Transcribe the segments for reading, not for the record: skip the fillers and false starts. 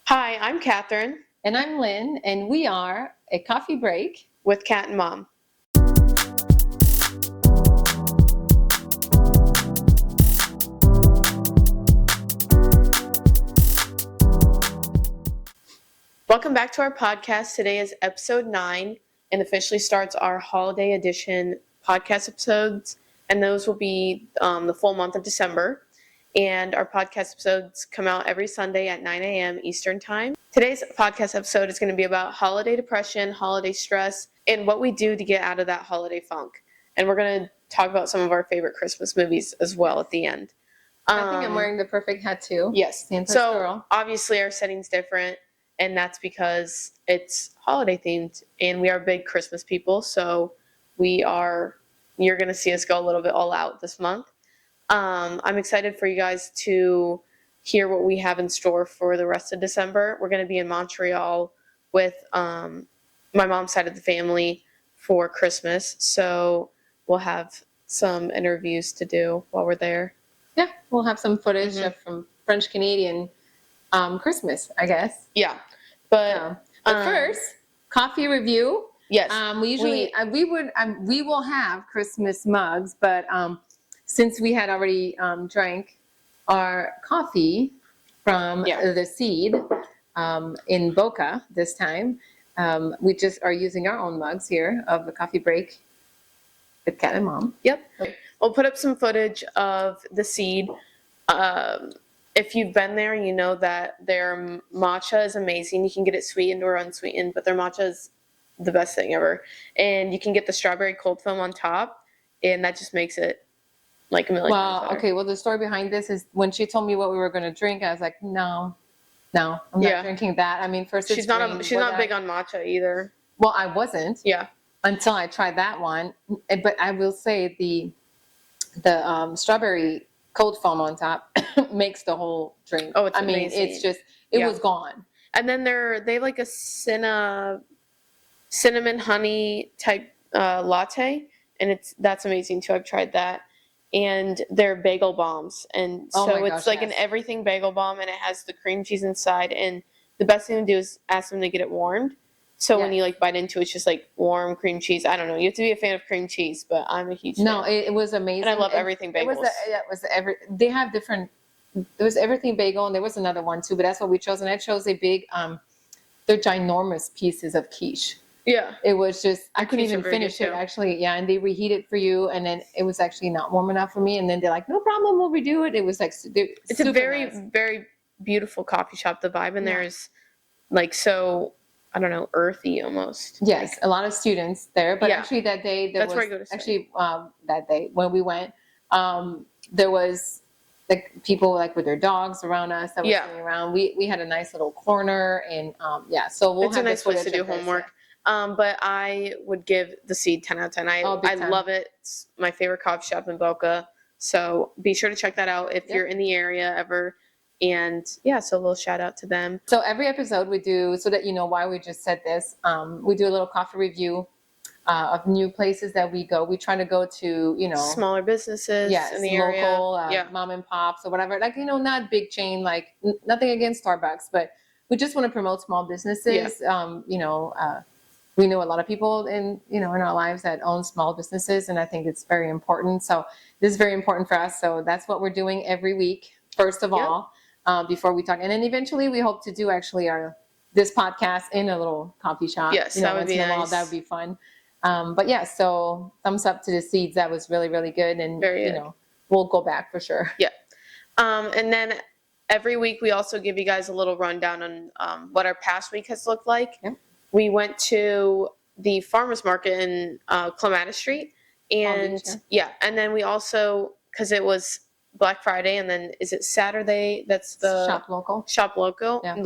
Hi, I'm Catherine And I'm Lynn, and we are a coffee break. with Cat and Mom. Welcome back to our podcast. Today is episode 9 and officially starts our holiday edition podcast episodes. And those will be the full month of December. And our podcast episodes come out every Sunday at 9 a.m. Eastern Time. Today's podcast episode is going to be about holiday depression, holiday stress, and what we do to get out of that holiday funk. And we're going to talk about some of our favorite Christmas movies as well at the end. I think I'm wearing the perfect hat too. Yes. Santa's so girl. Obviously our setting's different, and that's because it's holiday themed, and we are big Christmas people. So you're going to see us go a little bit all out this month. I'm excited for you guys to hear what we have in store for the rest of December. We're going to be in Montreal with my mom's side of the family for Christmas. So we'll have some interviews to do while we're there. Yeah, we'll have some footage from French Canadian Christmas, I guess. Yeah. But first, coffee review. Yes. We will have Christmas mugs, but since we had already drank our coffee from the seed in Boca this time, we just are using our own mugs here of the coffee break with Cat and Mom. Yep. We'll put up some footage of the seed. If you've been there, you know that their matcha is amazing. You can get it sweetened or unsweetened, but their matcha is the best thing ever. And you can get the strawberry cold foam on top, and that just makes it like a million times better. Okay. Well, the story behind this is when she told me what we were going to drink, I was like, no, I'm not drinking that. I mean, first she's not big on matcha either. Well, I wasn't. Yeah. Until I tried that one, but I will say the strawberry cold foam on top makes the whole drink. Oh, it's amazing. It's just it was gone. And then they have like a cinnamon honey type latte, and that's amazing too. I've tried that. And they're bagel bombs, and so it's like an everything bagel bomb, and it has the cream cheese inside. And the best thing to do is ask them to get it warmed. So when you like bite into it, it's just like warm cream cheese. I don't know. You have to be a fan of cream cheese, but I'm a huge fan. No, it was amazing. And I love everything bagels. They have different. There was everything bagel, and there was another one too. But that's what we chose, and I chose a big. They're ginormous pieces of quiche. Yeah. It was just I couldn't even finish it actually. Yeah, and they reheat it for you, and then it was actually not warm enough for me. And then they're like, "No problem, we'll redo it." It was like it's a very very beautiful coffee shop. The vibe in there is like so. I don't know, earthy almost. Yes, a lot of students there. But actually that day, where I go to actually that day when we went, there was like people like with their dogs around us that was going around. We had a nice little corner, and so we'll it's have a nice place to do homework. But I would give the seed 10 out of 10. I love it. It's my favorite coffee shop in Boca. So be sure to check that out if you're in the area ever. And so a little shout out to them. So every episode we do, so that you know why we just said this, we do a little coffee review of new places that we go. We try to go to, smaller businesses in the area. Local, mom and pops or whatever. Like, not big chain, like nothing against Starbucks, but we just want to promote small businesses. We know a lot of people in our lives that own small businesses, and I think it's very important. So this is very important for us. So that's what we're doing every week, first of all. Before we talk, and then eventually we hope to do actually this podcast in a little coffee shop. Yes, that would be nice. That would be fun. So thumbs up to the seeds. That was really, really good, and we'll go back for sure. Yeah, and then every week we also give you guys a little rundown on what our past week has looked like. Yeah. We went to the farmers market in Clematis Street, and and then we also, because it was Black Friday, and then is it Saturday? That's the Shop Local. Yeah.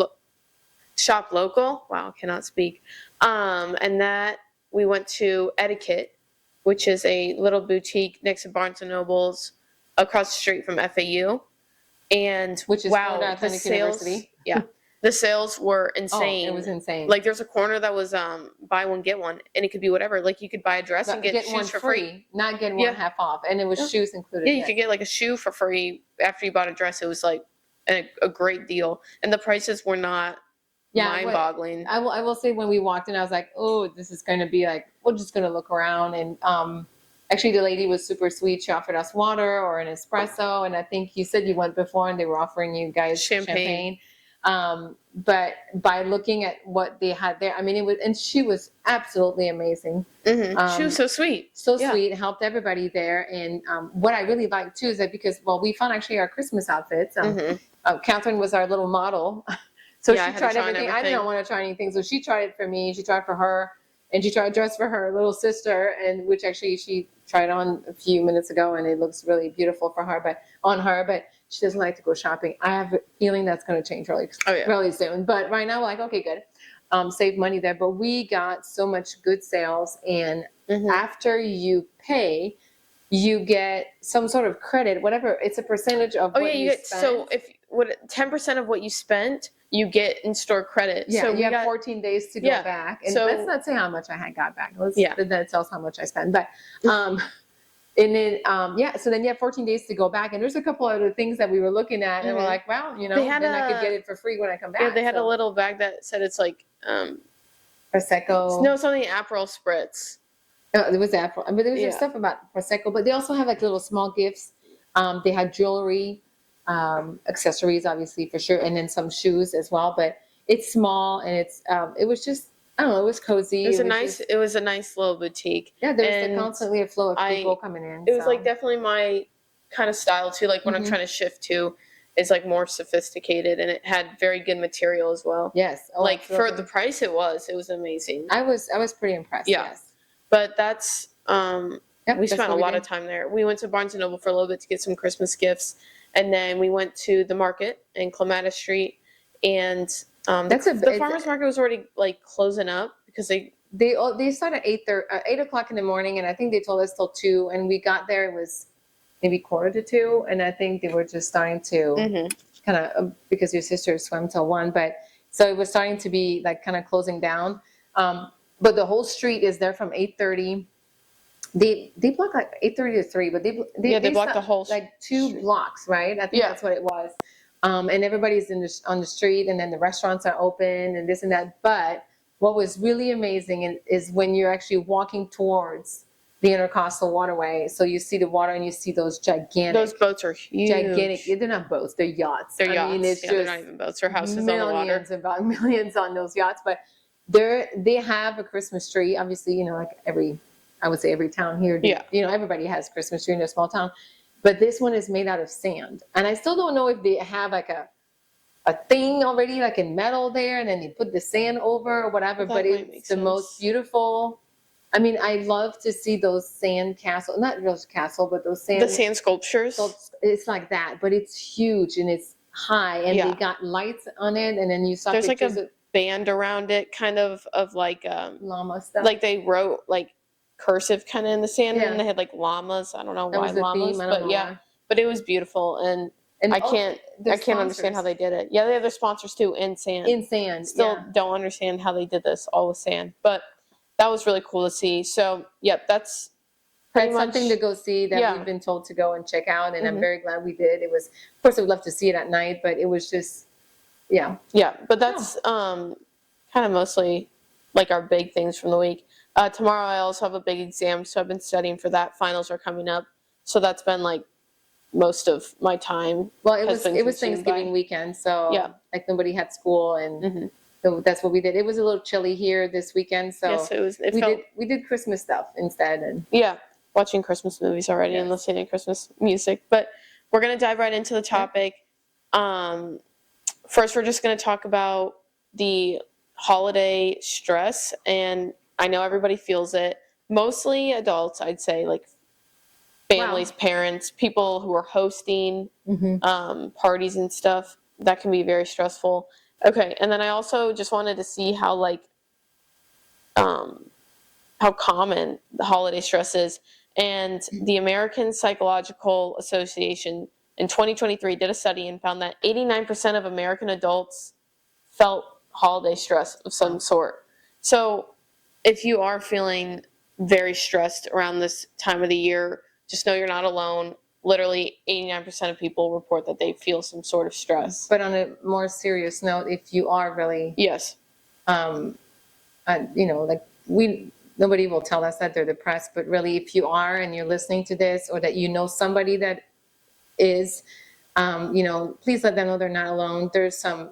Shop Local. Wow, I cannot speak. And that we went to Etiquette, which is a little boutique next to Barnes and Noble's, across the street from FAU. And which is the sales, University. Yeah. The sales were insane. Oh, it was insane. Like there's a corner that was buy one get one, and it could be whatever. Like you could buy a dress and get shoes for free, not get one half off, and it was shoes included. Yeah, you could get like a shoe for free after you bought a dress. It was like a great deal, and the prices were not mind-boggling. I will say when we walked in, I was like, oh, this is going to be like, we're just going to look around. And actually, the lady was super sweet. She offered us water or an espresso. And I think you said you went before and they were offering you guys champagne. But by looking at what they had there, I mean, it was, and she was absolutely amazing. She was so sweet. So sweet, helped everybody there. And what I really liked too is that because, well, we found actually our Christmas outfits. Catherine was our little model. So she tried everything. I didn't want to try anything. So she tried it for me. She tried for her. And she tried a dress for her little sister, and which actually she tried on a few minutes ago, and it looks really beautiful for her, but she doesn't like to go shopping. I have a feeling that's going to change really soon. But right now, like, okay, good. Save money there. But we got so much good sales, and after you pay, you get some sort of credit, whatever. It's a percentage of what you spent. So if 10% of what you spent, you get in-store credit. Yeah, so you have 14 days to go back. And so, let's not say how much I had got back. That tells how much I spent. But and then so then you have 14 days to go back. And there's a couple other things that we were looking at, and we're like, well, then I could get it for free when I come back. Yeah, they had a little bag that said it's like Prosecco. No, something Aperol spritz. It was Aperol, but there was stuff about Prosecco. But they also have like little small gifts. They had jewelry. Accessories, obviously, for sure, and then some shoes as well. But it's small, and it was just, I don't know, it was cozy. It was a nice little boutique. Yeah, there's constantly a flow of people coming in. It was like definitely my kind of style too. Like what I'm trying to shift to is like more sophisticated, and it had very good material as well. Yes, like for the price, it was amazing. I was pretty impressed. Yeah. Yes, but that's we spent a lot of time there. We went to Barnes and Noble for a little bit to get some Christmas gifts. And then we went to the market in Clematis Street, and the farmers market was already like closing up because they start at 8 o'clock in the morning, and I think they told us till 2, and we got there, it was maybe 1:45, and I think they were just starting to kind of because your sister swam till 1, but so it was starting to be like kind of closing down. But the whole street is there from 8:30. They blocked like 8:30 to 3, but they blocked the whole like 2 blocks, right? I think that's what it was. And everybody's on the street, and then the restaurants are open and this and that. But what was really amazing is when you're actually walking towards the Intercoastal Waterway. So you see the water, and you see those gigantic. Those boats are huge. Gigantic. They're not boats. They're yachts. They're yachts. I mean, it's they're not even boats. They're houses on the water. Millions on those yachts. But they have a Christmas tree. Obviously, like I would say every town here, everybody has Christmas tree in a small town, but this one is made out of sand. And I still don't know if they have like a thing already, like in metal there, and then you put the sand over or whatever, but it's the most beautiful. I mean, I love to see those sand castle, not real castle, but the sand sculptures. It's like that, but it's huge and it's high, and they got lights on it, and then you saw there's like a band around it, kind of like llama stuff. Like they wrote like cursive kind of in the sand, and they had like llamas. I don't know why llamas, but it was beautiful, and I can't understand how they did it. Yeah, they have their sponsors too in sand. Still don't understand how they did this all with sand, but that was really cool to see. So that's something to go see that we've been told to go and check out, and I'm very glad we did. It was, of course, I'd love to see it at night, but it was just but that's kind of mostly like our big things from the week. Tomorrow I also have a big exam, so I've been studying for that. Finals are coming up, so that's been like most of my time. Well, it was Thanksgiving weekend, so like nobody had school, and so that's what we did. It was a little chilly here this weekend, so yes, it was. We did Christmas stuff instead, and watching Christmas movies already and listening to Christmas music. But we're gonna dive right into the topic. First, we're just gonna talk about the holiday stress, and I know everybody feels it. Mostly adults, I'd say, like families, parents, people who are hosting parties and stuff. That can be very stressful. Okay, and then I also just wanted to see how common the holiday stress is. And the American Psychological Association in 2023 did a study and found that 89% of American adults felt holiday stress of some sort. So if you are feeling very stressed around this time of the year, just know you're not alone. literally 89% of people report that they feel some sort of stress. But on a more serious note, if you are really, Yes. like nobody will tell us that they're depressed, but really, if you are and you're listening to this, or that you know somebody that is, please let them know they're not alone. There's some,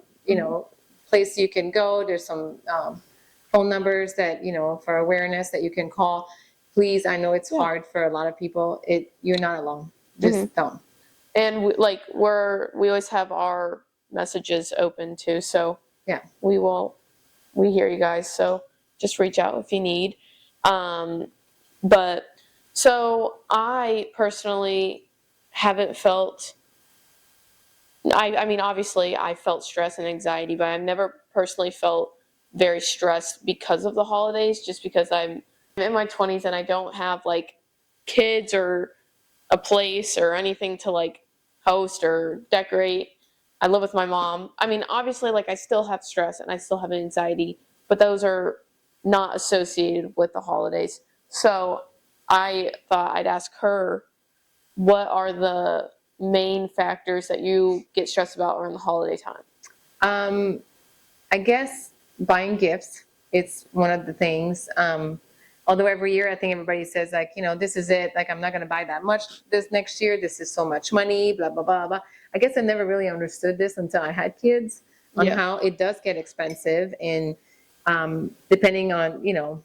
place you can go. There's some phone numbers that, for awareness that you can call. Please, I know it's hard for a lot of people. You're not alone. Just don't. And we always have our messages open too. So yeah, we hear you guys. So just reach out if you need. But so I personally haven't felt, I mean, obviously I felt stress and anxiety, but I've never personally felt very stressed because of the holidays, just because I'm in my 20s and I don't have like kids or a place or anything to like host or decorate. I live with my mom. I mean, obviously, like I still have stress and I still have anxiety, but those are not associated with the holidays. So I thought I'd ask her, what are the main factors that you get stressed about around the holiday time? I guess buying gifts, it's one of the things. Although every year I think everybody says like, this is it. Like, I'm not going to buy that much this next year. This is so much money, blah, blah, blah, blah. I guess I never really understood this until I had kids on how it does get expensive. And depending on,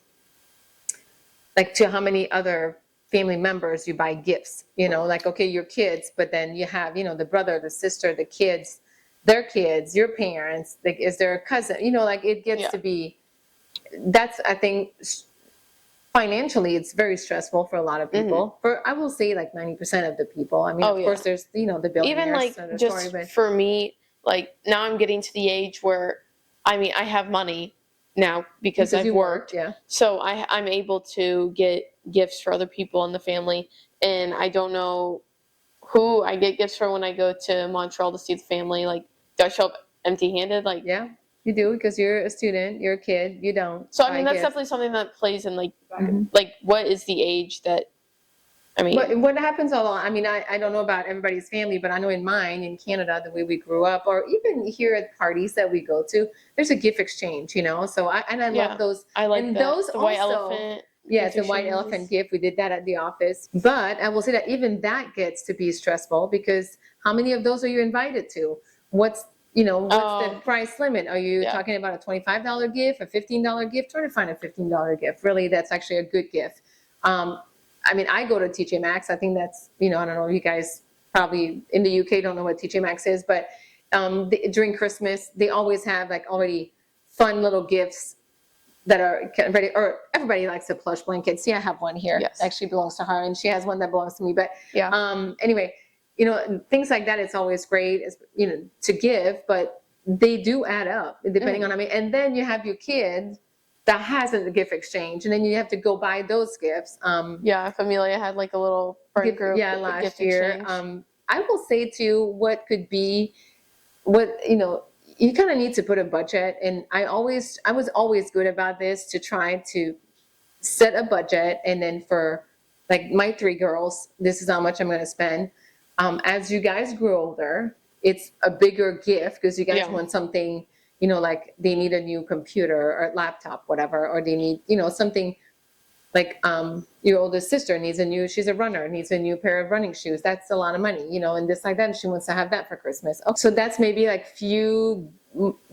like to how many other family members you buy gifts, like, okay, your kids, but then you have, the brother, the sister, the kids, their kids, your parents, like, is there a cousin, like it gets to be, that's, I think, financially, it's very stressful for a lot of people. I will say like 90% of the people. I mean, of course, there's, the billionaires. Even like just story, for me, like now I'm getting to the age where, I mean, I have money now because I've worked. Yeah. So I'm able to get gifts for other people in the family. And I don't know who I get gifts for when I go to Montreal to see the family. Like, do I show up empty-handed? Like, yeah, you do, because you're a student, you're a kid, you don't. So I mean, that's definitely something that plays in like, like what is the age that, I mean. What happens a lot, I mean, I don't know about everybody's family, but I know in mine, in Canada, the way we grew up, or even here at parties that we go to, there's a gift exchange, so I love those. I like and that. Those the white elephant. Yeah, it's a white elephant gift. We did that at the office. But I will say that even that gets to be stressful, because how many of those are you invited to? What's the price limit? Are you talking about a $25 gift, a $15 gift? Try to find a $15 gift. Really, that's actually a good gift. I mean, I go to TJ Maxx. I think that's, I don't know, you guys probably in the UK don't know what TJ Maxx is, but during Christmas, they always have like already fun little gifts that are ready, or everybody likes the plush blankets. See, I have one here. Yes. Actually belongs to her, and she has one that belongs to me. But yeah. Anyway, things like that, it's always great, to give, but they do add up depending on how many. And then you have your kid that has a gift exchange, and then you have to go buy those gifts. Familia had like a little friend group. Yeah, last year. I will say too, what could be, you kind of need to put a budget, and I was always good about this, to try to set a budget, and then for like my 3 girls, this is how much I'm going to spend. As you guys grow older, it's a bigger gift, because you guys want something, like they need a new computer or laptop, whatever, or they need, something like your oldest sister she's a runner, needs a new pair of running shoes. That's a lot of money, and this like that, and she wants to have that for Christmas. Oh, so that's maybe like few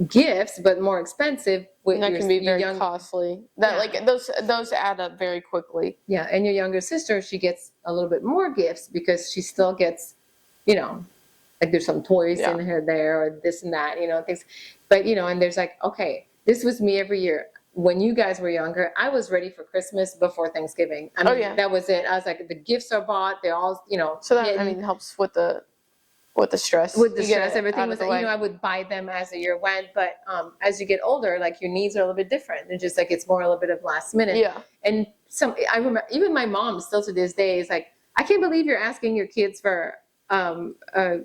gifts, but more expensive. And that can be very costly. Like those add up very quickly. Yeah, and your younger sister, she gets a little bit more gifts, because she still gets, like there's some toys in her there, or this and that, things. But and there's like, okay, this was me every year. When you guys were younger, I was ready for Christmas before Thanksgiving. I mean, that was it. I was like, the gifts are bought. They're all, So that, helps with the stress. With the stress, everything was, I would buy them as the year went. But as you get older, like your needs are a little bit different. It's just like, it's more a little bit of last minute. Yeah. And I remember, even my mom still to this day is like, I can't believe you're asking your kids for a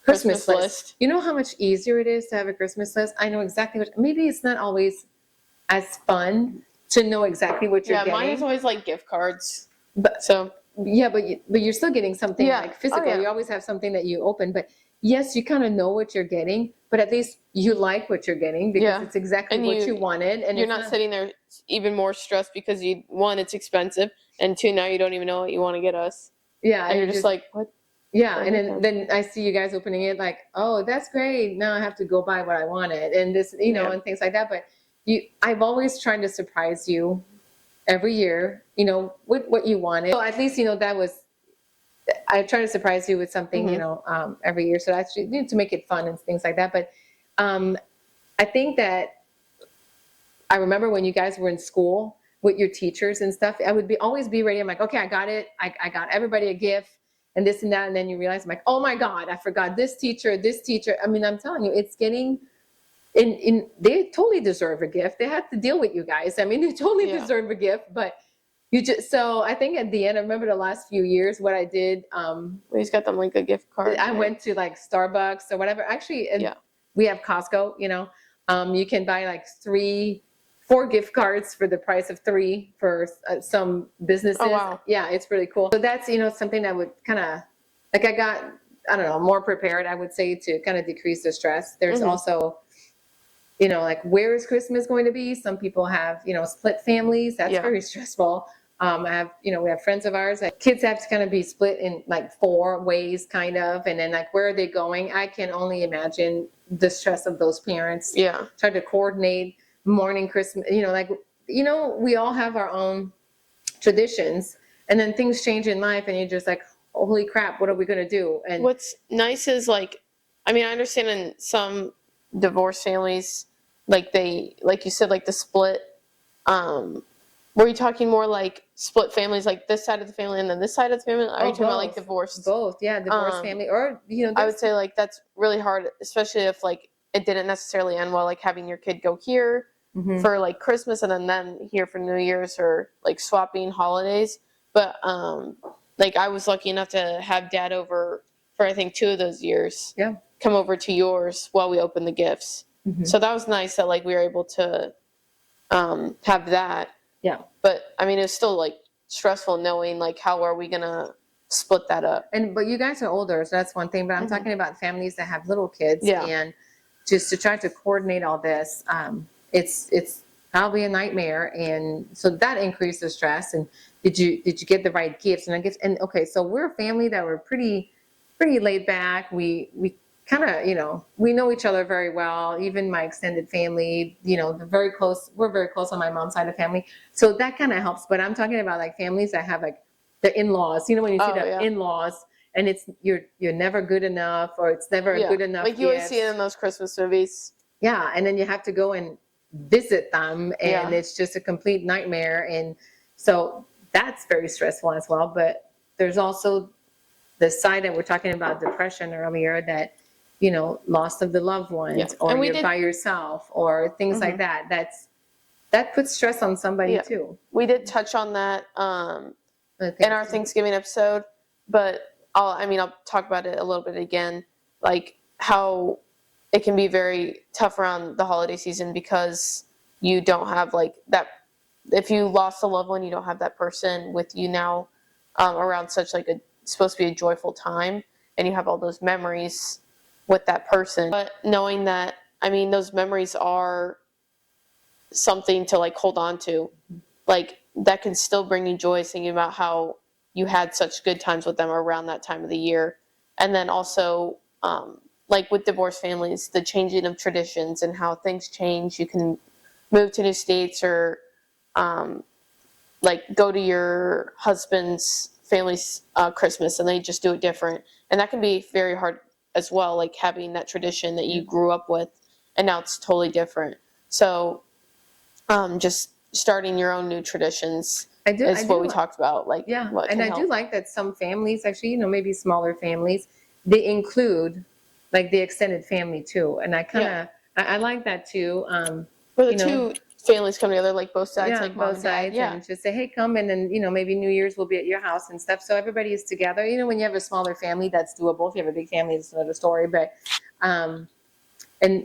Christmas list. You know how much easier it is to have a Christmas list? I know exactly maybe it's not always as fun to know exactly what you're getting. Mine is always like gift cards. yeah, but you're still getting something Yeah. like physical. Oh, yeah. You always have something that you open, but yes, you kind of know what you're getting, but at least you like what you're getting because Yeah. it's exactly And what you wanted, and you're it's not sitting there even more stressed because one, it's expensive, and two, now you don't even know what you want to get us. yeah, And you you're just just like, what? yeah, Do I and get then them? then I see you guys opening it like, oh, that's great. Now I have to go buy what I wanted, and this, Yeah. and things like that. But I've always tried to surprise you every year, with what you wanted. So at least that was I try to surprise you with something, Mhm. every year. So that's to make it fun and things like that. But um, I think that I remember when you guys were in school with your teachers and stuff. I would always be ready. I'm like, okay, I got it. I got everybody a gift and this and that. And then you realize, I'm like, oh my God, I forgot this teacher, this teacher. I mean, I'm telling you, it's getting they totally deserve a gift. They had to deal with you guys. I mean, they totally Yeah. deserve a gift. But so I think at the end, I remember the last few years what I did. We just got them like a gift card. I right? went to like Starbucks or whatever. Actually, Yeah. we have Costco, you can buy like 4 gift cards for the price of 3 for some businesses. Oh, wow. Yeah, it's really cool. So that's, something that would kind of, like I got, I don't know, more prepared, I would say, to kind of decrease the stress. There's Mhm. also, like where is Christmas going to be? Some people have, split families. That's Yeah. very stressful. I have, we have friends of ours that kids have to kind of be split in like 4 ways, kind of, and then like where are they going? I can only imagine the stress of those parents. Yeah. Trying to coordinate morning Christmas, we all have our own traditions, and then things change in life, and you're just like, holy crap, what are we gonna do? And What's nice is like, I mean, I understand in some divorced families, like like you said, like the split. Were you talking more like split families, like this side of the family and then this side of the family? Are you talking about like divorced? both, yeah, divorced Um, family, or I would say like that's really hard, especially if like it didn't necessarily end well, like having your kid go here Mhm. for like Christmas and then here for New Year's or like swapping holidays. But like I was lucky enough to have dad over for I think 2 of those years. Yeah. Come over to yours while we opened the gifts. Mhm. So that was nice that like we were able to have that. Yeah. But I mean, it's still like stressful knowing like how are we gonna split that up. But you guys are older, so that's one thing. But I'm talking about families that have little kids, Yeah. and just to try to coordinate all this, it's probably a nightmare, and so that increases stress. And did you get the right gifts? And I guess, and okay, so we're a family that we're pretty laid back. We kind of, we know each other very well. Even my extended family, they're very close. We're very close on my mom's side of the family, so that kind of helps. But I'm talking about like families that have like the in-laws. When you see Oh, the yeah. in-laws, and it's you're never good enough, or it's never a Yeah. good enough Like you always gift. see it in those Christmas movies. Yeah, and then you have to go and visit them, and Yeah. it's just a complete nightmare. And so that's very stressful as well. But there's also the side that we're talking about, depression earlier, that loss of the loved ones, Yeah. or And we you're did by yourself, or things like Mhm. that. That puts stress on somebody Yeah. too. We did touch on that I in think our Thanksgiving episode, but I'll talk about it a little bit again, like how it can be very tough around the holiday season because you don't have like that. If you lost a loved one, you don't have that person with you now around such like a supposed to be a joyful time, and you have all those memories with that person. But knowing that, I mean, those memories are something to like hold on to, like that can still bring you joy thinking about how you had such good times with them around that time of the year. And then also like with divorced families, the changing of traditions and how things change. You can move to new states or um, like go to your husband's family's Christmas and they just do it different, and that can be very hard as well, like having that tradition that you grew up with and now it's totally different. So just starting your own new traditions is what we talked about. Like, Yeah, what and can I do help. like that some families, actually, maybe smaller families, they include like the extended family too. And I kind of, I like that too. Where the You know, two families come together, like both sides, yeah, like mom both and dad. sides, Yeah, and just say, hey, come in, and maybe New Year's will be at your house and stuff. So everybody is together. When you have a smaller family, that's doable. If you have a big family, it's another story. But, and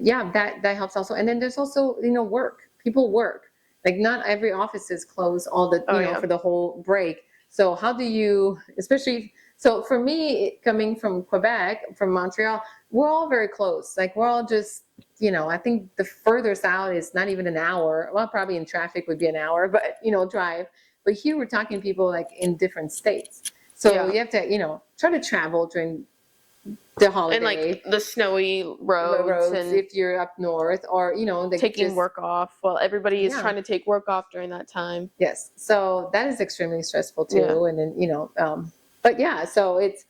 yeah, that helps also. And then there's also, work. People work. Like not every office is closed all the, Oh, yeah. for the whole break. So how do you, especially, so for me, coming from Quebec, from Montreal, we're all very close. Like we're all just, I think the furthest out is not even an hour. Well, probably in traffic would be an hour, but drive. But here we're talking people like in different states. So Yeah. you have to, try to travel during the holiday. And like the snowy roads and if you're up north, or like taking work off. Well, everybody is trying to take work off during that time. Yes, so that is extremely stressful too. Yeah. And then but yeah, so it's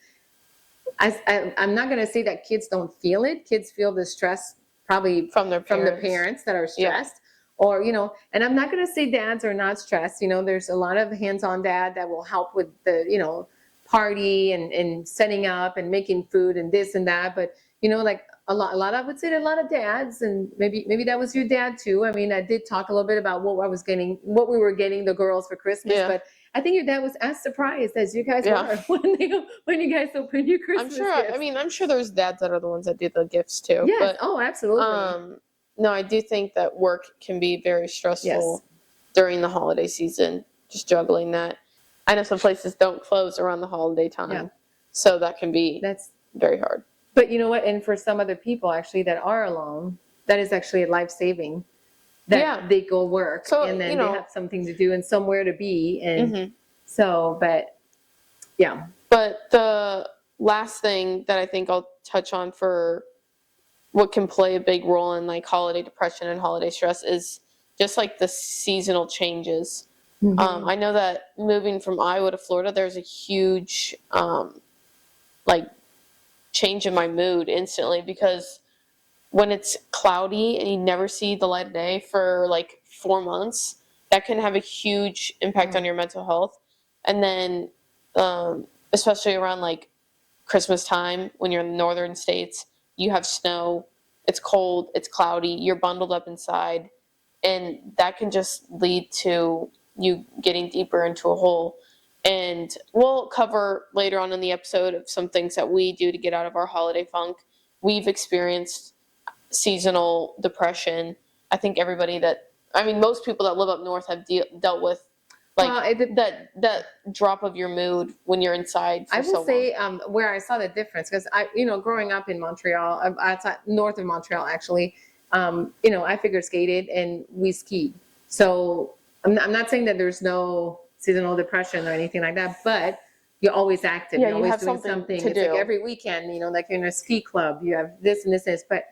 I'm not going to say that kids don't feel it. Kids feel the stress probably From their the parents. parents that are stressed. Or, and I'm not going to say dads are not stressed. There's a lot of hands-on dad that will help with the, party and setting up and making food and this and that. But, like a lot, I would say that a lot of dads, and maybe that was your dad too. I mean, I did talk a little bit about what we were getting the girls for Christmas, but I think your dad was as surprised as you guys were when you guys opened your Christmas gifts. I'm sure there's dads that are the ones that do the gifts too. Yes. But, absolutely. No, I do think that work can be very stressful during the holiday season, just juggling that. I know some places don't close around the holiday time, so that can be very hard. But you know what? And for some other people actually that are alone, that is actually life-saving. That they go work, so, and then they have something to do and somewhere to be, and so. But yeah. But the last thing that I think I'll touch on for what can play a big role in like holiday depression and holiday stress is just like the seasonal changes. I know that moving from Iowa to Florida, there's a huge like change in my mood instantly, because when it's cloudy and you never see the light of day for like 4 months, that can have a huge impact on your mental health. And then especially around like Christmas time, when you're in the northern states, you have snow, it's cold, it's cloudy, you're bundled up inside, and that can just lead to you getting deeper into a hole. And we'll cover later on in the episode of some things that we do to get out of our holiday funk. We've experienced seasonal depression. I think most people that live up north have dealt with that drop of your mood when you're inside for so long. I will say where I saw the difference, because growing up in Montreal, outside north of Montreal actually, I figure skated and we skied. So I'm not saying that there's no seasonal depression or anything like that, but you're always active. Yeah, you're always doing something. To it's do. Like every weekend, like you're in a ski club, you have this and this and this. But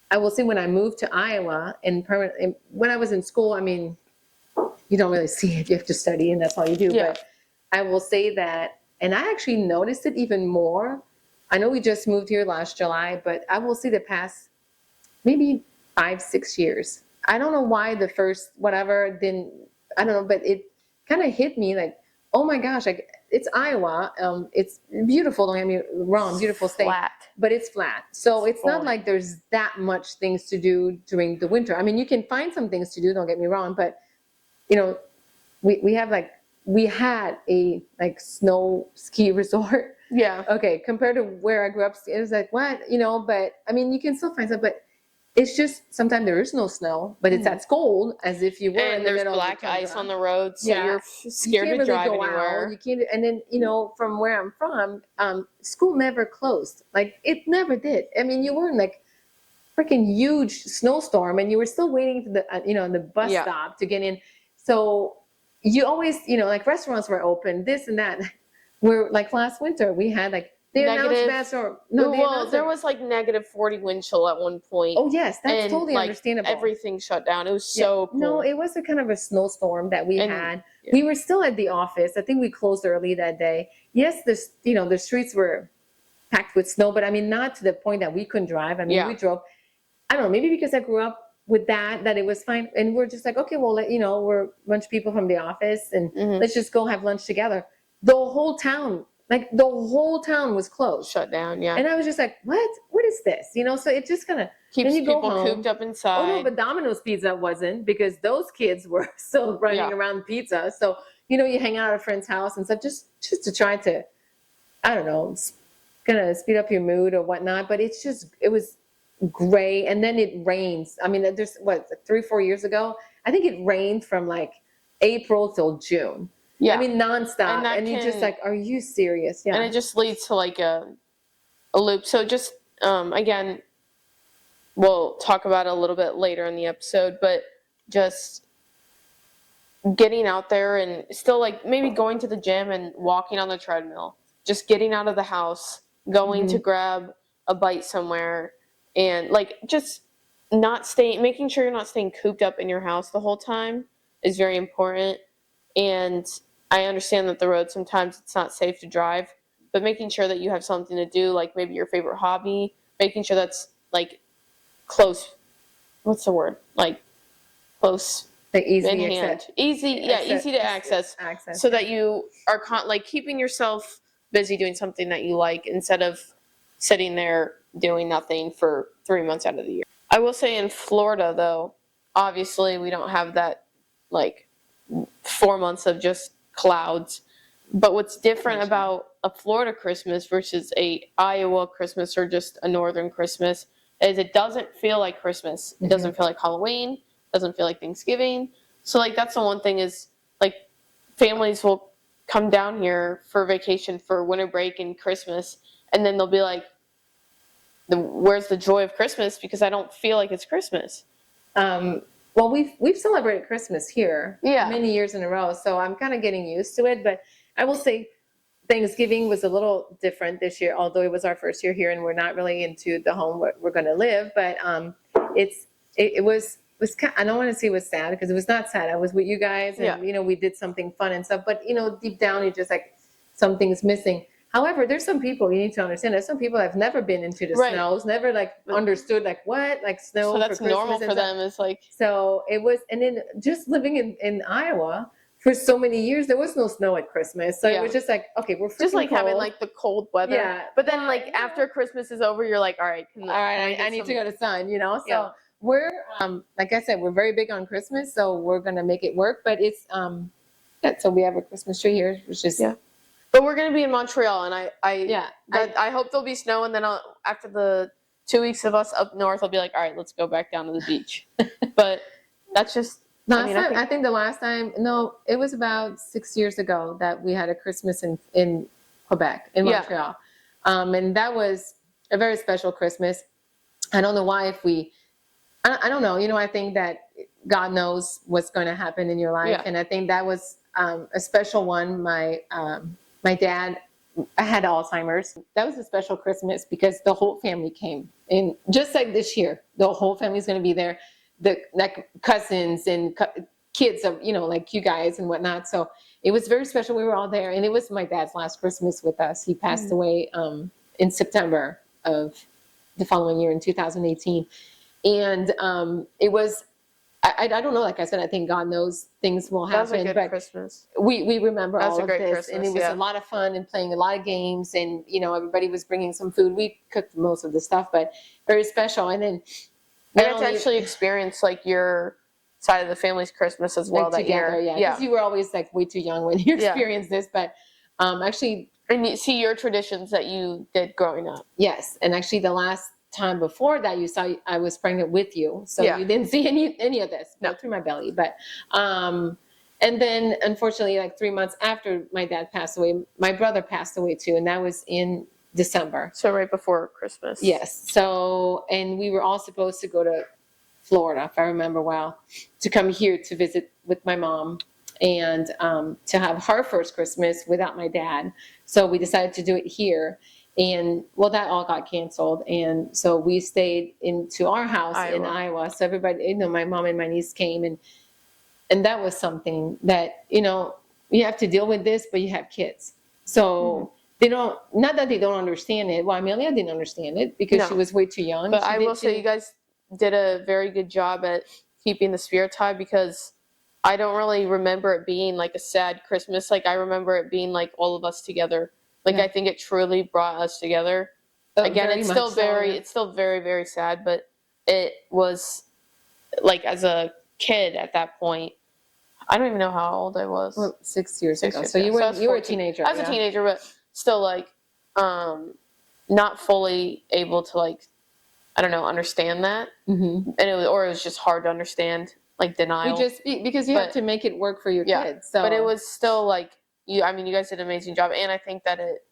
I will say when I moved to Iowa and when I was in school, I mean, you don't really see it. You have to study and that's all you do. Yeah. But I will say that, and I actually noticed it even more. I know we just moved here last July, but I will say the past maybe 5-6 years. I don't know why the first whatever didn't, I don't know, but it kind of hit me like, oh my gosh, like it's Iowa. It's beautiful, don't get me wrong, beautiful state. Flat. But it's flat. So it's not like there's that much things to do during the winter. I mean, you can find some things to do, don't get me wrong, but we had a like snow ski resort. Yeah. Okay, compared to where I grew up, it was like what, but I mean, you can still find some, but it's just sometimes there is no snow, but it's as cold as if you were in the middle of the black ice on the road, so you're scared to drive anywhere. You can't, and then from where I'm from, school never closed. Like it never did. I mean, you were in like freaking huge snowstorm, and you were still waiting for the the bus stop to get in. So you always like restaurants were open, this and that. Where like last winter we had like. They announced bad storm. There was like negative 40 wind chill at one point. Oh yes, that's totally understandable. Everything shut down. It was so cool. No, it was a kind of a snowstorm that we had. Yeah. We were still at the office. I think we closed early that day. Yes, the streets were packed with snow, but I mean not to the point that we couldn't drive. I mean we drove. I don't know, maybe because I grew up with that it was fine, and we're just like, okay, well, we're a bunch of people from the office, and let's just go have lunch together. The whole town was closed. Shut down, yeah. And I was just like, what? What is this? So it just kind of keeps people cooped up inside. Oh, no, but Domino's Pizza wasn't, because those kids were still running around pizza. So, you hang out at a friend's house and stuff just to try to, I don't know, kind of speed up your mood or whatnot. But it was gray. And then it rains. I mean, there's 3-4 years ago, I think it rained from like April till June. Yeah. I mean, nonstop. And you just like, are you serious? Yeah. And it just leads to like a loop. So just, again, we'll talk about it a little bit later in the episode, but just getting out there and still like maybe going to the gym and walking on the treadmill, just getting out of the house, going to grab a bite somewhere, and like just not staying, making sure you're not staying cooped up in your house the whole time is very important. And I understand that the road sometimes it's not safe to drive, but making sure that you have something to do, like maybe your favorite hobby, making sure that's like close, what's the word? Like close Like in easy hand, easy to access, so that you are like keeping yourself busy doing something that you like instead of sitting there doing nothing for 3 months out of the year. I will say in Florida though, obviously we don't have that like 4 months of just clouds. But what's different about a Florida Christmas versus a Iowa Christmas or just a northern Christmas is it doesn't feel like Christmas. It doesn't feel like Halloween. Doesn't feel like Thanksgiving. So like that's the one thing is like families will come down here for vacation for winter break and Christmas, and then they'll be like, "Where's the joy of Christmas?" Because I don't feel like it's Christmas. Well, we've celebrated Christmas here Yeah. many years in a row, so I'm kind of getting used to it. But I will say Thanksgiving was a little different this year, although it was our first year here, and we're not really into the home where we're going to live. But it was kind, I don't want to say it was sad because it was not sad. I was with you guys, and we did something fun and stuff. But deep down, you're just like something's missing. However, there's some people you need to understand. There's some people that have never been into the snows, never like understood like what like snow. So that's for Christmas normal for them. It's like so it was, and then just living in Iowa for so many years, there was no snow at Christmas. So it was just like, okay, we're just like cold. having like the cold weather. Yeah. But then like after Christmas is over, you're like, all right, I need to go to sun. So we're like I said, we're very big on Christmas, so we're gonna make it work. But it's so we have a Christmas tree here, which is But we're gonna be in Montreal, and I hope there'll be snow, and then after the 2 weeks of us up north, I'll be like, all right, let's go back down to the beach. But that's just. I think the last time, no, it was about 6 years ago that we had a Christmas in Quebec, in Montreal. And that was a very special Christmas. I don't know why I don't know. I think that God knows what's going to happen in your life. And I think that was a special one. My dad had Alzheimer's. That was a special Christmas because the whole family came. And just like this year, the whole family's going to be there. The like cousins and kids of like you guys and whatnot. So it was very special. We were all there, and it was my dad's last Christmas with us. He passed away in September of the following year in 2018, and it was. I don't know. Like I said, I think God knows things will happen. That was a good Christmas. We remember all of this, Christmas, and it was a lot of fun and playing a lot of games, and everybody was bringing some food. We cooked most of the stuff, but very special. And then. I got to actually experience like your side of the family's Christmas as well that together, year. Yeah, because you were always like way too young when you experienced this, but actually, and you see your traditions that you did growing up. Yes, and actually, the last time before that, you saw I was pregnant with you, so you didn't see any of this go through my belly. But and then unfortunately, like 3 months after my dad passed away, my brother passed away too, and that was in December. So right before Christmas. Yes. So, and we were all supposed to go to Florida, if I remember well, to come here to visit with my mom and to have her first Christmas without my dad. So we decided to do it here. And well, that all got canceled. And so we stayed into our house in Iowa. So everybody, my mom and my niece came, and that was something that, you have to deal with this, but you have kids. So they don't, not that they don't understand it. Well, Amelia didn't understand it because she was way too young. But I will say you guys did a very good job at keeping the spirit high, because I don't really remember it being like a sad Christmas. Like I remember it being like all of us together. Like I think it truly brought us together. Again, it's still very, very sad, but it was like as a kid at that point. I don't even know how old I was. Well, 6 years ago. So you were a teenager. I was a teenager, but still like not fully able to like, I don't know, understand that. And it was just hard to understand like denial. Because you have to make it work for your kids. So, but it was still like you. I mean, you guys did an amazing job, and I think that it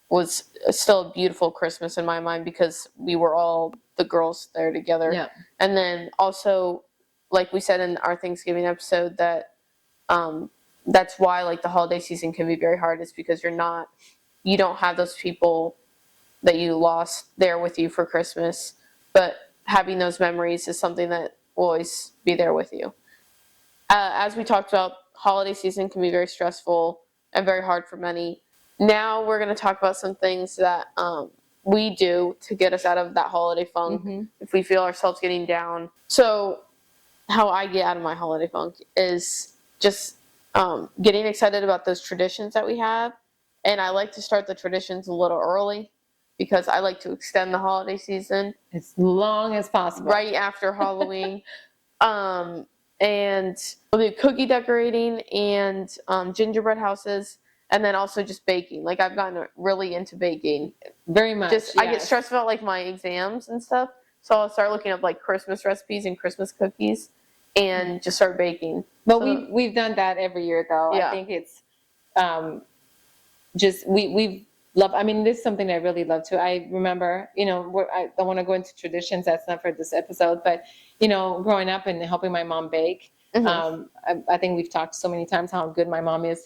was still a beautiful Christmas in my mind because we were all the girls there together. Yeah. And then also, like we said in our Thanksgiving episode, that that's why like the holiday season can be very hard, is because you don't have those people that you lost there with you for Christmas, but having those memories is something that will always be there with you. As we talked about, holiday season can be very stressful and very hard for many. Now we're going to talk about some things that we do to get us out of that holiday funk if we feel ourselves getting down. So how I get out of my holiday funk is just getting excited about those traditions that we have. And I like to start the traditions a little early because I like to extend the holiday season as long as possible. Right after Halloween. And we'll do cookie decorating and gingerbread houses, and then also just baking. Like I've gotten really into baking. Very much. Just I get stressed about like my exams and stuff, so I'll start looking up like Christmas recipes and Christmas cookies, and just start baking. But we've done that every year though. Yeah. I think it's just we've loved. I mean, this is something I really love too. I remember, I don't want to go into traditions. That's not for this episode, but growing up and helping my mom bake. I think we've talked so many times how good my mom is.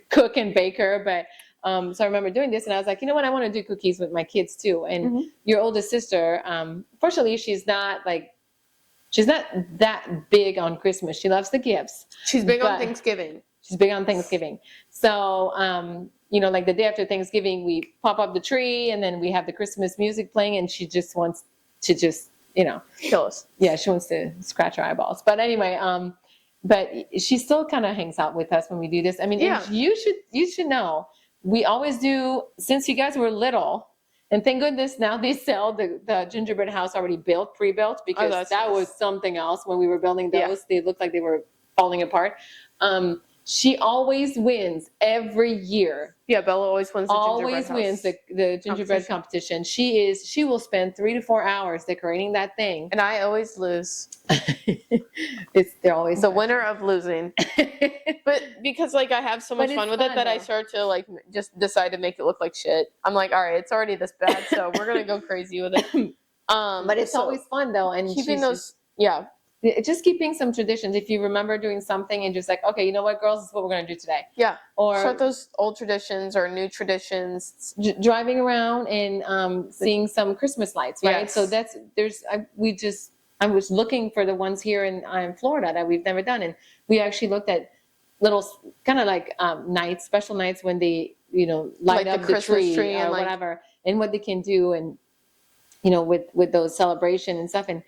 Cook and baker. But so I remember doing this, and I was like, you know what? I want to do cookies with my kids too. And your oldest sister, fortunately, she's not that big on Christmas. She loves the gifts. She's big on Thanksgiving. She's big on Thanksgiving. So, like the day after Thanksgiving, we pop up the tree and then we have the Christmas music playing, and she just wants to kill us. Yeah, she wants to scratch our eyeballs. But anyway, but she still kind of hangs out with us when we do this. I mean, you should know, we always do, since you guys were little, and thank goodness now they sell the gingerbread house already built, pre-built, because that was something else when we were building those. They looked like they were falling apart. She always wins every year. Yeah, Bella always wins the gingerbread house. Always wins the gingerbread competition. She will spend 3 to 4 hours decorating that thing. And I always lose. They're always the winner of losing. But because like I have so much fun with it that I start to like just decide to make it look like shit. I'm like, all right, it's already this bad, so we're gonna go crazy with it. But it's always fun though, and keeping those just keeping some traditions. If you remember doing something and just like, okay, you know what, girls, this is what we're going to do today. Yeah. Or start those old traditions or new traditions. Driving around and seeing some Christmas lights, right? Yes. So I was looking for the ones here in Florida that we've never done. And we actually looked at little kind of like nights, special nights when they, light up the tree or and whatever, and what they can do. And, with those celebration and stuff. And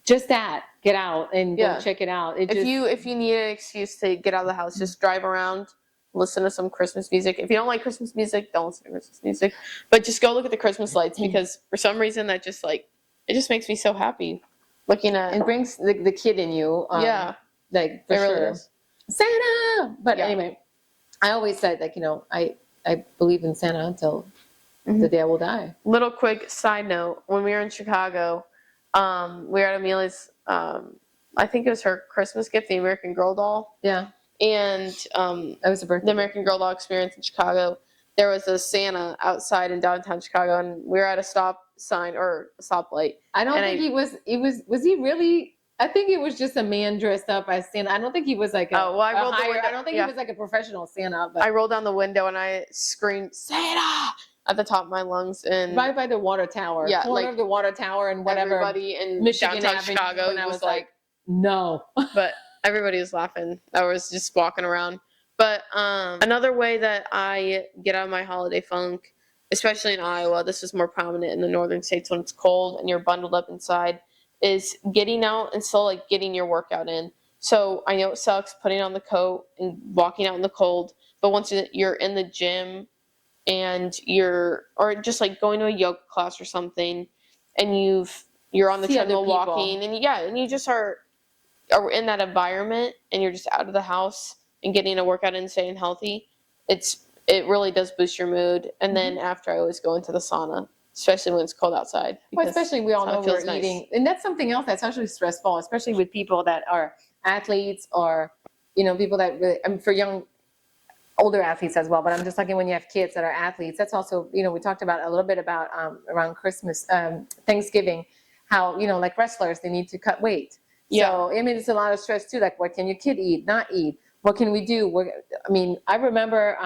just get out and go check it out. If you need an excuse to get out of the house, just drive around, listen to some Christmas music. If you don't like Christmas music, don't listen to Christmas music. But just go look at the Christmas lights, because for some reason that just like it just makes me so happy looking at. It brings the kid in you. Like for sure. Really does. Santa. But anyway, I always said like I believe in Santa until the day I will die. Little quick side note: when we were in Chicago. We were at Amelia's, I think it was her Christmas gift, the American Girl doll. Yeah. And that was a birthday. The American Girl doll experience in Chicago. There was a Santa outside in downtown Chicago, and we were at a stop sign or a stoplight. I don't think he was he really? I think it was just a man dressed up as Santa. I don't think he was like I don't think he was like a professional Santa. But I rolled down the window and I screamed, Santa! At the top of my lungs, and right by the water tower, corner of the water tower, and whatever. Everybody in Michigan downtown Avenue, Chicago, and I was like, no. But everybody was laughing. I was just walking around. But another way that I get out of my holiday funk, especially in Iowa, this is more prominent in the northern states when it's cold and you're bundled up inside, is getting out and still like getting your workout in. So I know it sucks putting on the coat and walking out in the cold, but once you're in the gym and or just like going to a yoga class or something, and you're on the treadmill walking, and you just are in that environment, and you're just out of the house and getting a workout and staying healthy. It really does boost your mood. And then after, I always go into the sauna. especially when it's cold outside. Well, especially we all know we're nice. eating, and that's something else that's actually stressful, especially with people that are athletes or, people that really, I mean, for older athletes as well. But I'm just talking when you have kids that are athletes. That's also, we talked about a little bit about around Christmas, Thanksgiving, how like wrestlers, they need to cut weight. Yeah. So I mean, it's a lot of stress too. Like, what can your kid eat, not eat? What can we do? I mean, I remember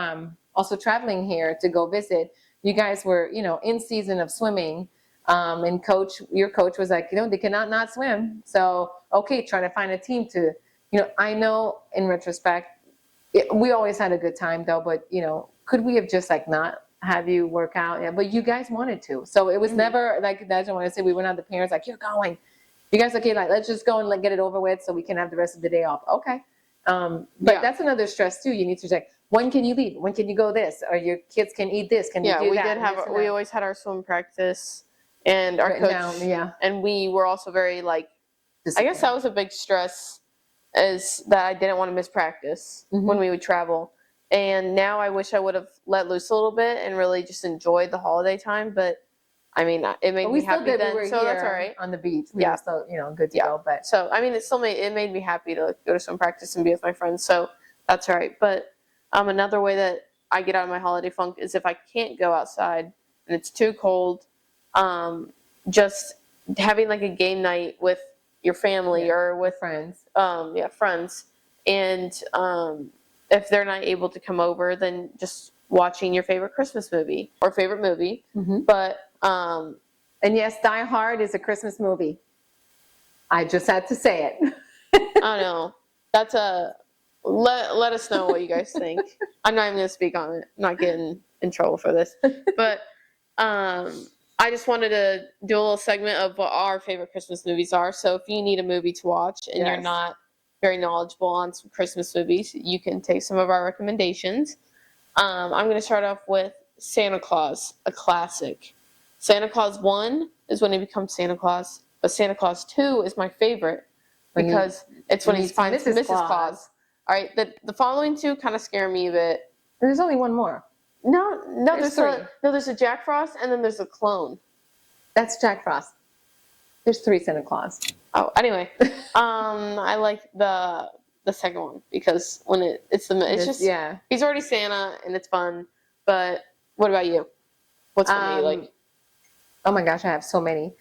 also traveling here to go visit. You guys were, in season of swimming. And your coach was like, they cannot not swim. So, okay, trying to find a team to, I know in retrospect, we always had a good time though, but could we have just like not have you work out? Yeah, but you guys wanted to. So it was never like, that's what I want to say. We were not the parents like, you're going. You guys, okay, like, let's just go and like get it over with so we can have the rest of the day off. Okay. But that's another stress too. You need to check, when can you leave? When can you go this? Or your kids can eat this? Can you do that? We always had our swim practice. And our coach, and we were also very like, I guess that was a big stress, is that I didn't want to miss practice when we would travel. And now I wish I would have let loose a little bit and really just enjoyed the holiday time. But I mean, it made me happy then, so that's all right. On the beach, we were still, good to go. But so I mean, it made me happy to go to swim practice and be with my friends. So that's all right. But another way that I get out of my holiday funk is if I can't go outside and it's too cold. Just having like a game night with your family or with friends. Friends. And if they're not able to come over, then just watching your favorite Christmas movie or favorite movie. But and yes, Die Hard is a Christmas movie. I just had to say it. I know. That's let us know what you guys think. I'm not even gonna speak on it. I'm not getting in trouble for this. But I just wanted to do a little segment of what our favorite Christmas movies are. So if you need a movie to watch and you're not very knowledgeable on some Christmas movies, you can take some of our recommendations. I'm going to start off with Santa Claus, a classic. Santa Claus 1 is when he becomes Santa Claus, but Santa Claus 2 is my favorite because it's when he finds Mrs. Claus. All right, the following two kind of scare me a bit. There's only one more. No, there's a Jack Frost and then there's a clone. That's Jack Frost. There's 3 Santa Claus. Oh, anyway, I like the second one because when it's just he's already Santa and it's fun. But what about you? What's one that you like? Oh my gosh, I have so many.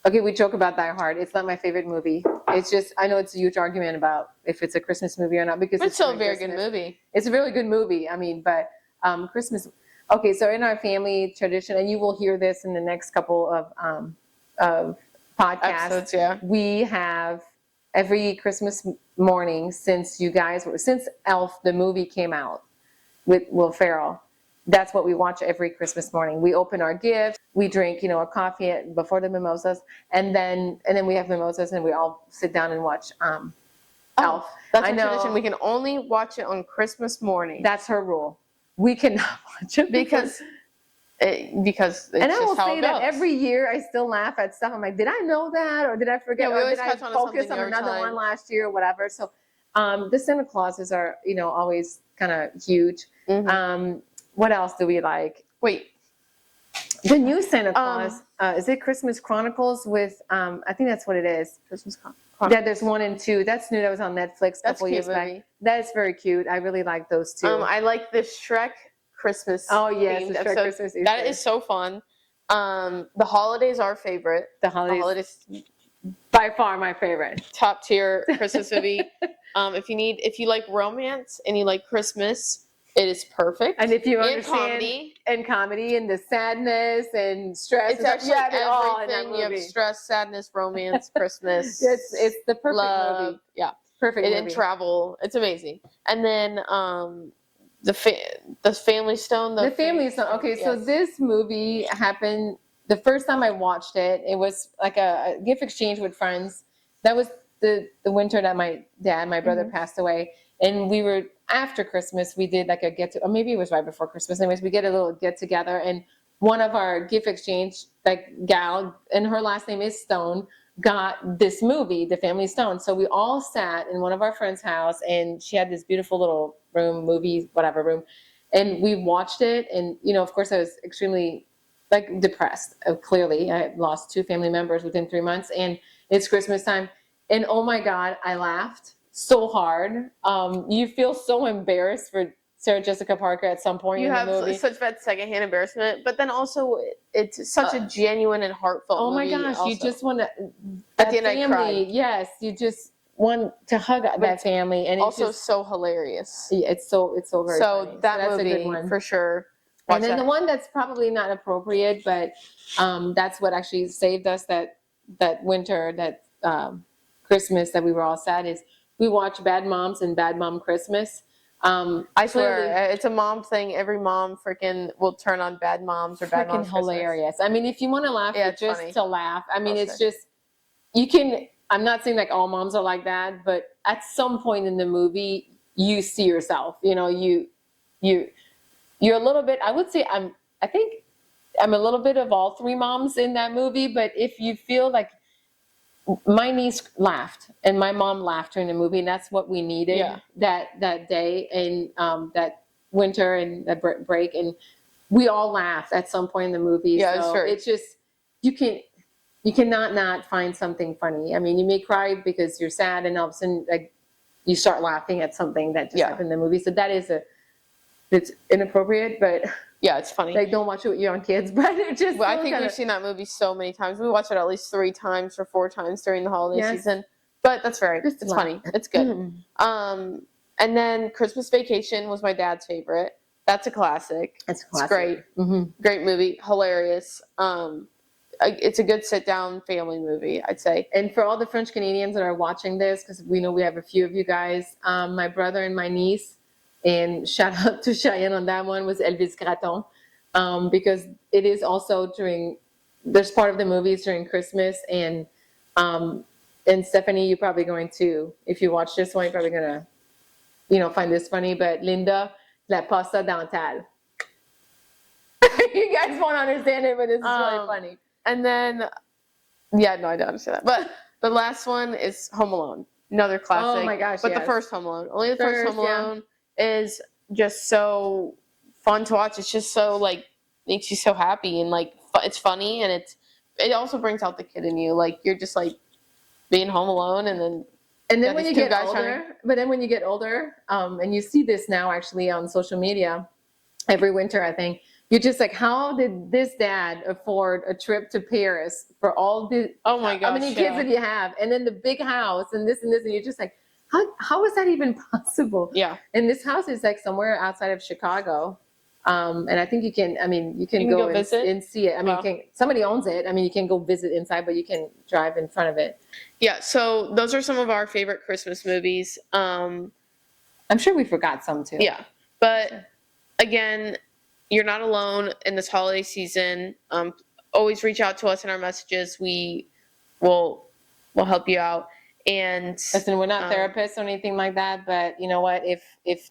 Okay, we joke about Die Hard. It's not my favorite movie. It's just, I know it's a huge argument about if it's a Christmas movie or not because it's still a very good movie. It's a really good movie. I mean, but Christmas. Okay, so in our family tradition, and you will hear this in the next couple of podcasts. Episodes, we have every Christmas morning since Elf the movie came out with Will Ferrell. That's what we watch every Christmas morning. We open our gifts, we drink, a coffee before the mimosas, and then we have mimosas, and we all sit down and watch Elf. That's a tradition. We can only watch it on Christmas morning. That's her rule. We cannot watch it because it's and I will just how say it that goes. every year I still laugh at stuff. I'm like, did I know that, or did I forget, or did I focus on another one last year, or whatever? So, the Santa Clauses are, always kind of huge. What else do we like? Wait. The new Santa Claus, is it Christmas Chronicles with, I think that's what it is. Christmas Chronicles. Yeah, there's 1 and 2. That's new. That was on Netflix a couple years back. That is very cute. I really like those two. I like the Shrek Christmas. Oh, yes, the Shrek Christmas Easter. That is so fun. The holidays are our favorite. The holidays by far my favorite. Top tier Christmas movie. If you like romance and you like Christmas, it is perfect. And if you understand comedy and the sadness and stress, it's actually everything. You have stress, sadness, romance, Christmas. It's the perfect movie. Yeah, perfect movie. And travel. It's amazing. And then the Family Stone. The Family Stone. Okay, yes. So this movie happened the first time I watched it. It was like a gift exchange with friends. That was the winter that my brother passed away. And we were, after Christmas, we did like or maybe it was right before Christmas. Anyways, we get a little get together, and one of our gift exchange, like gal, and her last name is Stone, got this movie, The Family Stone. So we all sat in one of our friends' house, and she had this beautiful little room, movie, whatever room. And we watched it, and of course, I was extremely like depressed. Clearly, I lost 2 family members within 3 months, and it's Christmas time, and oh my God, I laughed so hard. You feel so embarrassed for Sarah Jessica Parker at some point You in the have movie. such bad secondhand embarrassment, but then also it's such a genuine and heartfelt Oh my movie gosh, you also. just want to, At the end, I cried. yes, you just want to hug that family, and it's Also just so hilarious. it's so very So funny. that That's movie, a good one. for sure. And then the one that's probably not appropriate, but that's what actually saved us that winter, that Christmas that we were all sad, is we watched Bad Moms and Bad Mom Christmas. I swear, it's a mom thing. Every mom freaking will turn on Bad Moms or Bad Moms freaking hilarious. I mean, if you want to laugh, Yeah, it's just funny. to laugh. I mean, it's Also. just, you can, I'm not saying like all moms are like that, but at some point in the movie, you see yourself, you're a little bit, I would say I think I'm a little bit of all 3 moms in that movie, but if you feel like, my niece laughed and my mom laughed during the movie, and that's what we needed Yeah. that day, and that winter and that break, and we all laughed at some point in the movie. Yeah, so sure. it's just, you cannot not find something funny. I mean, you may cry because you're sad, and all of a sudden, like, you start laughing at something that just happened in the movie. So that is it's inappropriate, but yeah, it's funny. like, don't watch it with your own kids, but it just. Well, I think we've seen that movie so many times. We watched it at least 3 times or 4 times during the holiday season. But that's right. Just It's laugh. funny. It's good. And then Christmas Vacation was my dad's favorite. That's a classic. It's great. Great movie. Hilarious. It's a good sit-down family movie, I'd say. And for all the French Canadians that are watching this, because we know we have a few of you guys, my brother and my niece, and shout out to Cheyenne on that one, was Elvis Gratton, because it is also there's part of the movies during Christmas, and Stephanie, you're probably going to, if you watch this one, you're probably going to, find this funny, but Linda, la pasta dentale. You guys won't understand it, but it's really funny. And then, I don't understand that. But the last one is Home Alone. Another classic. Oh my gosh, But the first Home Alone. Only the first Home Alone is just so fun to watch. It's just so, like, makes you so happy. And, like, it's funny. And it also brings out the kid in you. Like, you're just, like, being home alone. And then when you get older, and you see this now actually on social media every winter, I think, you're just like, how did this dad afford a trip to Paris for all the, oh my gosh, how many kids did you have? And then the big house and this, and you're just like, how is that even possible? Yeah. And this house is like somewhere outside of Chicago. And I think you can go visit and see it. I mean, somebody owns it. I mean, you can go visit inside, but you can drive in front of it. Yeah. So those are some of our favorite Christmas movies. I'm sure we forgot some too. Yeah. But again, you're not alone in this holiday season. Always reach out to us in our messages. We will help you out. And listen, we're not therapists or anything like that, but you know what? If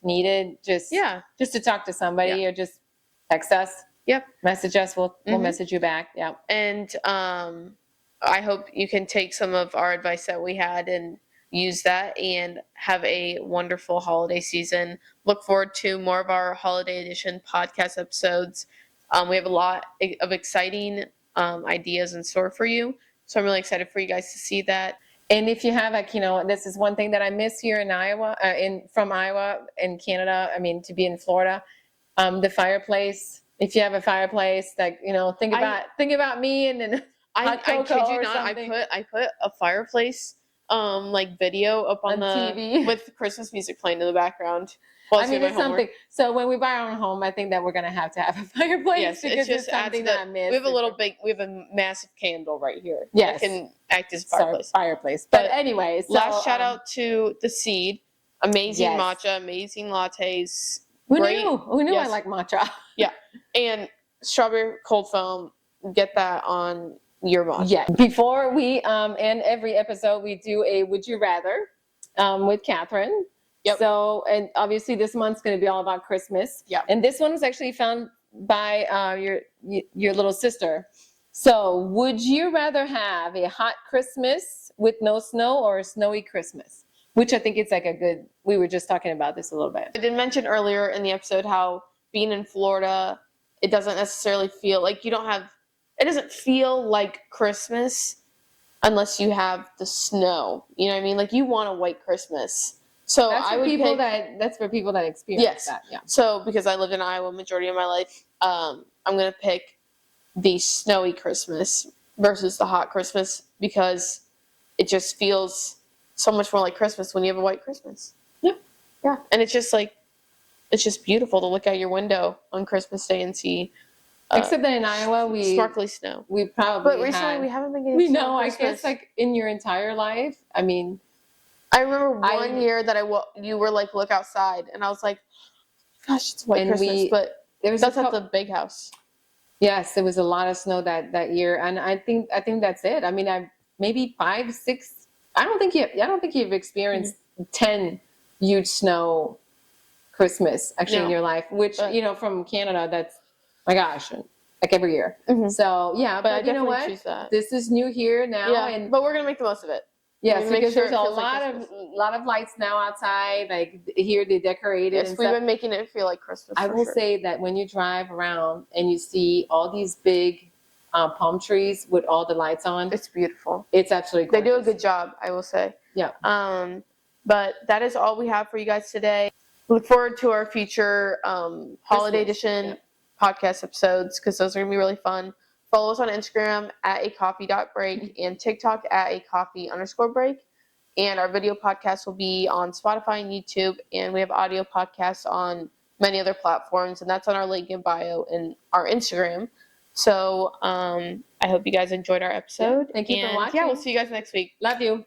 needed, just to talk to somebody or just text us. Yep. Message us. We'll message you back. Yeah. And I hope you can take some of our advice that we had and use that, and have a wonderful holiday season. Look forward to more of our holiday edition podcast episodes. We have a lot of exciting ideas in store for you. So I'm really excited for you guys to see that. And if you have, like, this is one thing that I miss here in Iowa, from Iowa and Canada. I mean, to be in Florida, the fireplace. If you have a fireplace, like, think about me, and then I kid you not, I put a fireplace like video up on the TV with Christmas music playing in the background. I mean, it's something. So when we buy our own home, I think that we're gonna have to have a fireplace. Yes, because it's something that I miss. We have a massive candle right here. Yes, that can act as a fireplace. Fireplace. But anyways, last shout out to The Seed. Amazing matcha, amazing lattes. Who knew I like matcha? Yeah, and strawberry cold foam. Get that on your matcha. Yeah. Before we end every episode, we do a Would You Rather with Catherine. Yep. So, and obviously this month's going to be all about Christmas. Yeah. And this one was actually found by your little sister. So, would you rather have a hot Christmas with no snow, or a snowy Christmas? Which I think it's like we were just talking about this a little bit. I did mention earlier in the episode how being in Florida, it doesn't necessarily feel like it doesn't feel like Christmas unless you have the snow. You know what I mean? Like you want a white Christmas. So that's for people that experience that. Yeah. So because I lived in Iowa majority of my life, I'm gonna pick the snowy Christmas versus the hot Christmas because it just feels so much more like Christmas when you have a white Christmas. Yeah. Yeah. And it's just beautiful to look out your window on Christmas Day and see except that in Iowa sparkly snow. We probably But recently we haven't been getting we snow know, on I Christmas. guess like in your entire life. I mean, I remember one year that you were like, look outside, and I was like, gosh, it's white Christmas. But that's at the big house. Yes, there was a lot of snow that year, and I think that's it. I mean, maybe 5, 6. I don't think you've experienced 10 huge snow Christmas actually in your life. Which from Canada, that's my gosh, like every year. So yeah, but you know what? Choose that. This is new here now, but we're gonna make the most of it. Yes, because there's a lot of lights now outside. Like here, they decorated. Yes, we've been making it feel like Christmas. I will say that when you drive around and you see all these big palm trees with all the lights on, it's beautiful. It's absolutely gorgeous. They do a good job, I will say. Yeah. But that is all we have for you guys today. Look forward to our future holiday edition podcast episodes because those are gonna be really fun. Follow us on Instagram at acoffee.break and TikTok at acoffee_break. And our video podcast will be on Spotify and YouTube. And we have audio podcasts on many other platforms. And that's on our link in bio and our Instagram. So I hope you guys enjoyed our episode. Thank you for watching. Yeah, we'll see you guys next week. Love you.